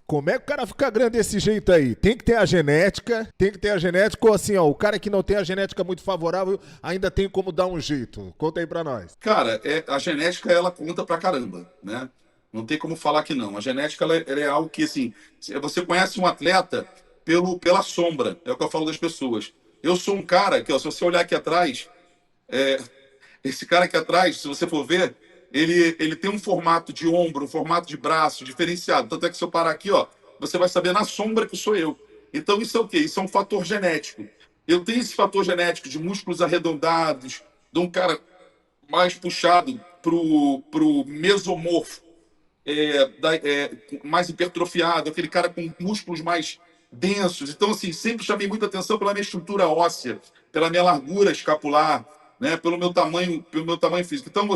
Como é que o cara fica grande desse jeito aí? Tem que ter a genética, ou assim, ó, o cara que não tem a genética muito favorável ainda tem como dar um jeito. Conta aí pra nós. Cara, a genética, ela conta pra caramba, né? Não tem como falar que não. A genética, ela é algo que, assim, você conhece um atleta pela sombra, é o que eu falo das pessoas. Eu sou um cara que, ó, se você olhar aqui atrás, esse cara aqui atrás, se você for ver, ele tem um formato de ombro, um formato de braço diferenciado. Tanto é que se eu parar aqui, ó, você vai saber na sombra que sou eu. Então isso é o quê? Isso é um fator genético. Eu tenho esse fator genético de músculos arredondados, de um cara mais puxado pro mesomorfo, mais hipertrofiado, aquele cara com músculos mais densos. Então, assim, sempre chamei muita atenção pela minha estrutura óssea, pela minha largura escapular, né, pelo meu tamanho físico. Então,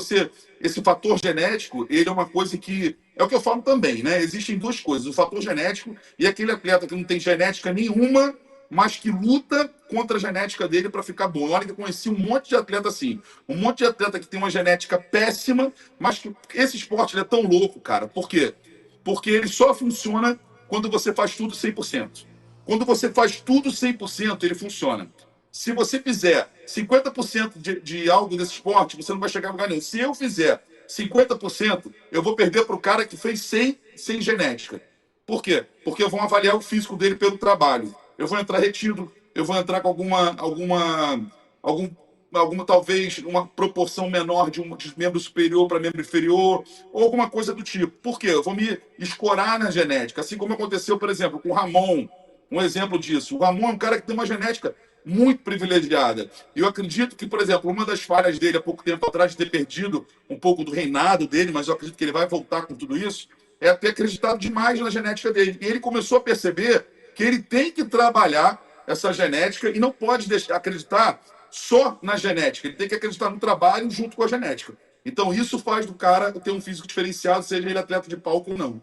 esse fator genético, ele é uma coisa que é o que eu falo também, né? Existem duas coisas: o fator genético e aquele atleta que não tem genética nenhuma, mas que luta contra a genética dele para ficar bom. Olha que eu conheci um monte de atleta assim, um monte de atleta que tem uma genética péssima, mas que esse esporte ele é tão louco, cara. Por quê? Porque ele só funciona quando você faz tudo 100%. Quando você faz tudo 100%, ele funciona. Se você fizer 50% de algo desse esporte, você não vai chegar a lugar nenhum. Se eu fizer 50%, eu vou perder para o cara que fez 100 sem genética. Por quê? Porque vão avaliar o físico dele pelo trabalho. Eu vou entrar retido, eu vou entrar com algum, alguma talvez uma proporção menor de membro superior para membro inferior, ou alguma coisa do tipo. Por quê? Eu vou me escorar na genética, assim como aconteceu, por exemplo, com o Ramon, um exemplo disso. O Ramon é um cara que tem uma genética muito privilegiada. Eu acredito que, por exemplo, uma das falhas dele há pouco tempo atrás, de ter perdido um pouco do reinado dele, mas eu acredito que ele vai voltar com tudo isso, é ter acreditado demais na genética dele. E ele começou a perceber que ele tem que trabalhar essa genética e não pode deixar acreditar só na genética. Ele tem que acreditar no trabalho junto com a genética. Então, isso faz do cara ter um físico diferenciado, seja ele atleta de palco ou não.